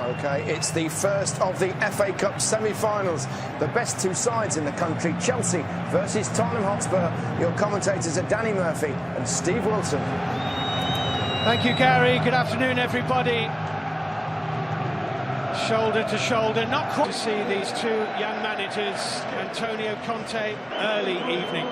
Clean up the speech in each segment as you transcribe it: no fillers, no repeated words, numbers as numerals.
OK, it's the first of the FA Cup semi-finals. The best two sides in the country, Chelsea versus Tottenham Hotspur. Your commentators are Danny Murphy and Steve Wilson. Thank you, Gary. Good afternoon, everybody. Shoulder to shoulder, not quite to see these two young managers. Antonio Conte, early evening.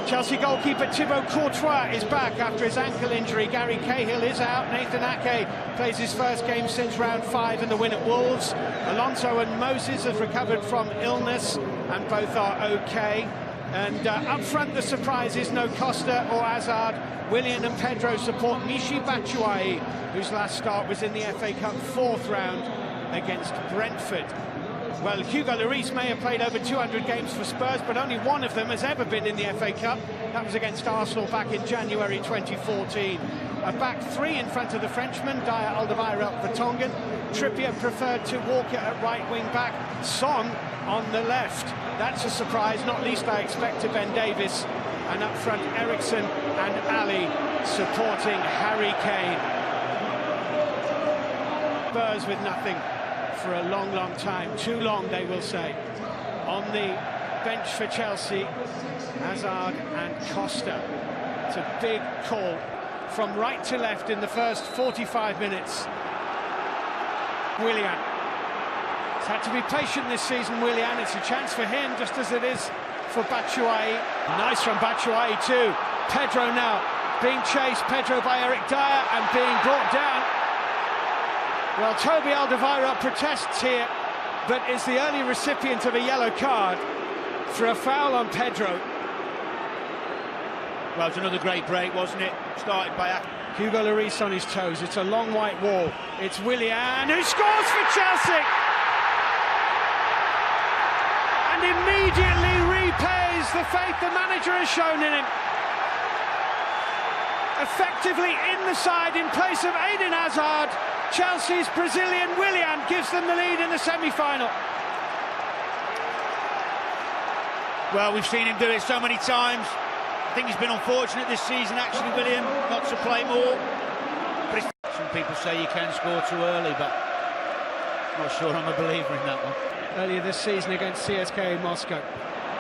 Chelsea goalkeeper Thibaut Courtois is back after his ankle injury. Gary Cahill is out. Nathan Ake plays his first game since round 5 in the win at Wolves. Alonso and Moses have recovered from illness and both are okay. And up front, the surprise is no Costa or Hazard. Willian and Pedro support Michy Batshuayi, whose last start was in the FA Cup 4th round against Brentford. Well, Hugo Lloris may have played over 200 games for Spurs, but only one of them has ever been in the FA Cup. That was against Arsenal back in January 2014. A back three in front of the Frenchman, Dier, Alderweireld, Vertonghen. Trippier preferred to walk it at right wing back. Son on the left. That's a surprise, not least I expect to Ben Davies. And up front, Eriksen and Ali supporting Harry Kane. Spurs with nothing for a long, long time. Too long, they will say. On the bench for Chelsea, Hazard and Costa. It's a big call from right to left in the first 45 minutes. Willian. He's had to be patient this season, Willian. It's a chance for him, just as it is for Batshuayi. Nice from Batshuayi too. Pedro now being chased. Pedro by Eric Dier and being brought down. Well, Toby Alderweireld protests here, but is the early recipient of a yellow card for a foul on Pedro. Well, it's another great break, wasn't it? Started by Hugo Lloris on his toes. It's a long white wall. It's Willian who scores for Chelsea! And immediately repays the faith the manager has shown in him. Effectively in the side in place of Eden Hazard. Chelsea's Brazilian Willian gives them the lead in the semi-final. Well, we've seen him do it so many times. I think he's been unfortunate this season, actually, Willian, not to play more. But some people say you can score too early, but I'm not sure I'm a believer in that one. Earlier this season against CSKA Moscow.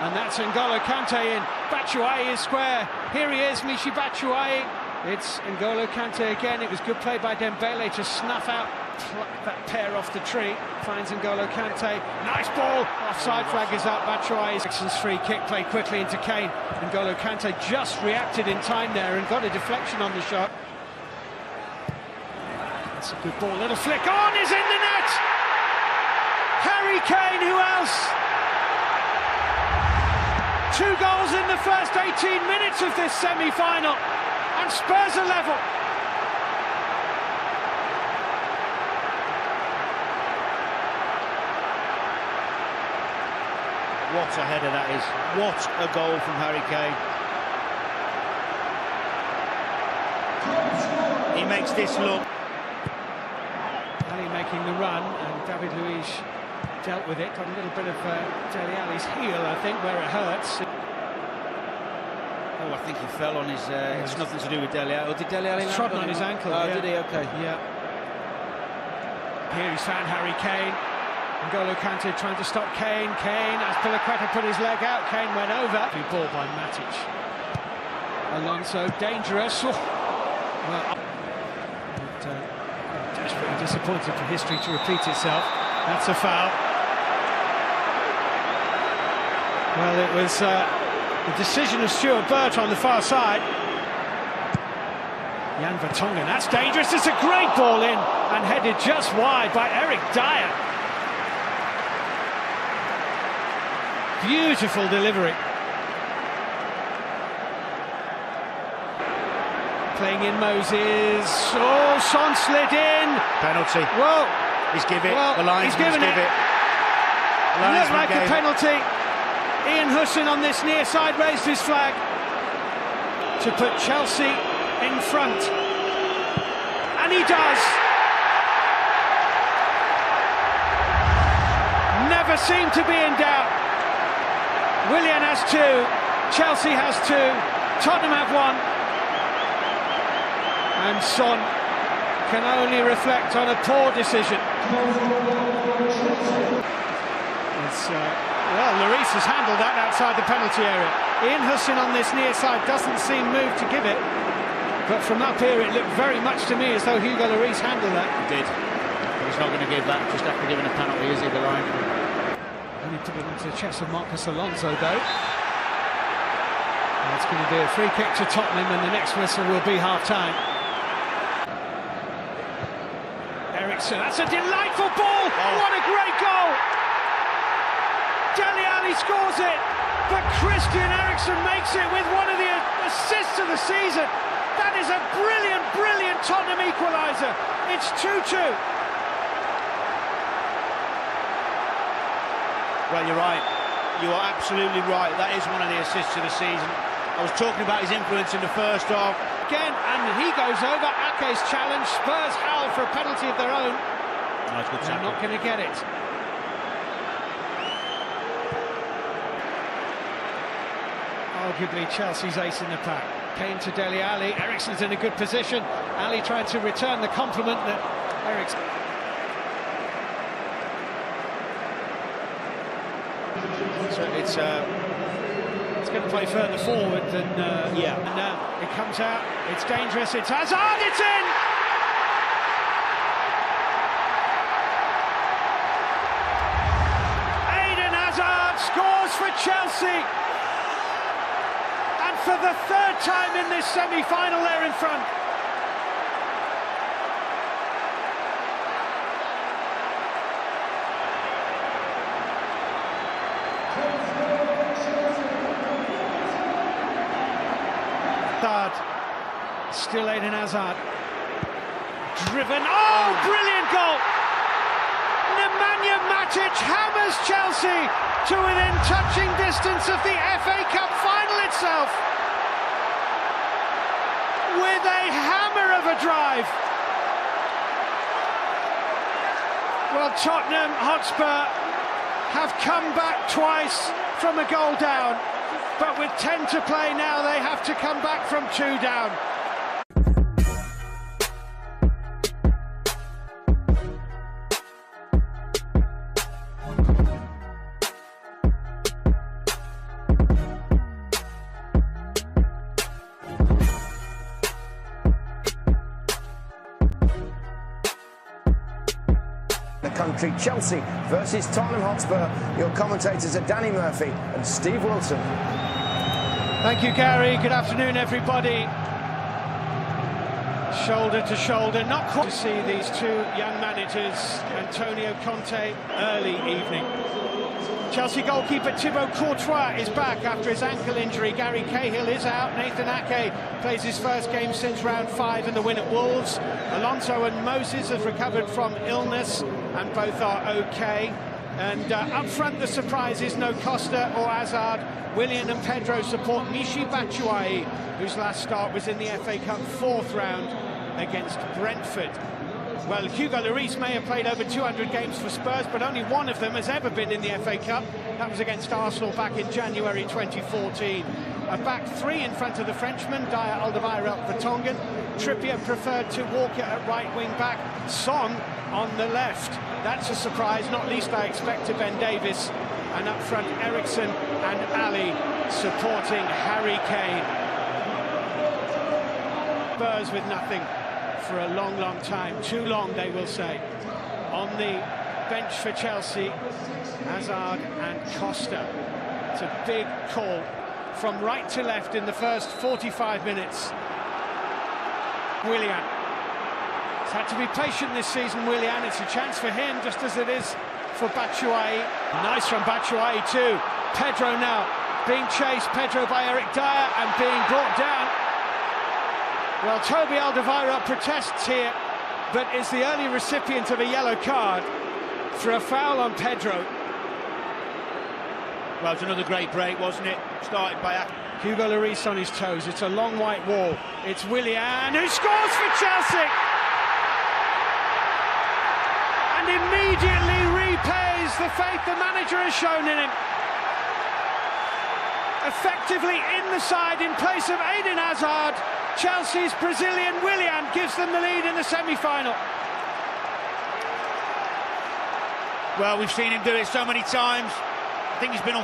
And that's N'Golo Kante in. Batshuayi is square. Here he is, Michy Batshuayi. It's N'Golo Kante again. It was good play by Dembele to snuff out that pair off the tree. Finds N'Golo Kante. Nice ball. Offside flag is up. Batshuayi's free kick played quickly into Kane. N'Golo Kante just reacted in time there and got a deflection on the shot. That's a good ball. Little flick on is in the net. Harry Kane, who else? 2 goals in the first 18 minutes of this semi-final. And Spurs are level. What a header that is. What a goal from Harry Kane. He makes this look. Ali making the run, and David Luiz dealt with it. Got a little bit of Dele Alli's heel, I think, where it hurts. Oh, I think he fell on his... it's nothing to do with Dele Alli. Did Dele Alli... Trodden on his ankle. Oh, yeah. did he? OK. Yeah. Here he's found Harry Kane. N'Golo Kante trying to stop Kane. Kane, Azpilicueta put his leg out. Kane went over. Good ball by Matic. Alonso, dangerous. Oh. Well, desperately disappointed for history to repeat itself. That's a foul. Well, it was... the decision of Stuart Burt on the far side. Jan Vertonghen, that's dangerous. It's a great ball in and headed just wide by Eric Dier. Beautiful delivery. Playing in Moses. Oh, Son slid in. Penalty. Whoa. He's given it. Well, the linesman's given give it. Looked like a penalty. Ian Hussin on this near side raised his flag to put Chelsea in front. And he does. Never seemed to be in doubt. Willian has 2, Chelsea has 2, Tottenham have 1. And Son can only reflect on a poor decision. Well, Lloris has handled that outside the penalty area. Ian Hussin on this near side doesn't seem moved to give it, but from up here it looked very much to me as though Hugo Lloris handled that. He did, but he's not going to give that just after giving a penalty, is he, the line? Only put it onto the chest of Marcus Alonso, though. And it's going to be a free kick to Tottenham, and the next whistle will be half-time. Ericsson, that's a delightful ball! Oh. What a great goal! Dele Alli scores it, but Christian Eriksen makes it with one of the assists of the season. That is a brilliant, brilliant Tottenham equaliser. It's 2-2. Well, you're right. You are absolutely right. That is one of the assists of the season. I was talking about his influence in the first half. Again, and he goes over. Ake's challenge. Spurs howl for a penalty of their own. Nice, good They're not going to get it. Arguably Chelsea's ace in the pack. Kane to Dele Alli. Eriksen's in a good position. Alli trying to return the compliment that Eriksen. So it's going to play further forward than yeah. And it comes out. It's dangerous. It's Hazard. It's in. Eden Hazard scores for Chelsea. And for the third time in this semi-final, they're in front. Still Eden Hazard. Driven. Oh, brilliant goal! Nemanja Matic hammers Chelsea to within touching distance of the FA Cup final itself. With a hammer of a drive. Well, Tottenham Hotspur have come back twice from a goal down, but with 10 to play now, they have to come back from 2 down. Country, Chelsea versus Tottenham Hotspur. Your commentators are Danny Murphy and Steve Wilson. Thank you, Gary. Good afternoon, everybody. Shoulder to shoulder, not quite to see these two young managers, Antonio Conte, early evening. Chelsea goalkeeper Thibaut Courtois is back after his ankle injury. Gary Cahill is out. Nathan Ake plays his first game since round 5 in the win at Wolves. Alonso and Moses have recovered from illness and both are okay. And up front, the surprise is no Costa or Hazard. Willian and Pedro support Michy Batshuayi, whose last start was in the FA Cup 4th round against Brentford. Well, Hugo Lloris may have played over 200 games for Spurs, but only one of them has ever been in the FA Cup. That was against Arsenal back in January 2014. A back 3 in front of the Frenchman, Dier, Alderweireld, Vertonghen. Trippier preferred to walk it at right wing back. Son on the left. That's a surprise, not least I expect to Ben Davies. And up front, Ericsson and Alli supporting Harry Kane. Spurs with nothing for a long, long time. Too long, they will say. On the bench for Chelsea, Hazard and Costa. It's a big call from right to left in the first 45 minutes. Willian. He's had to be patient this season, Willian. It's a chance for him, just as it is for Batshuayi. Nice from Batshuayi too. Pedro now being chased. Pedro by Eric Dier and being brought down. Well, Toby Alderweireld protests here, but is the early recipient of a yellow card for a foul on Pedro. Well, it's another great break, wasn't it? Started by Hugo Lloris on his toes. It's a long white wall. It's Willian who scores for Chelsea! And immediately repays the faith the manager has shown in him. Effectively in the side in place of Eden Hazard. Chelsea's Brazilian Willian gives them the lead in the semi-final. Well, we've seen him do it so many times. I think he's been on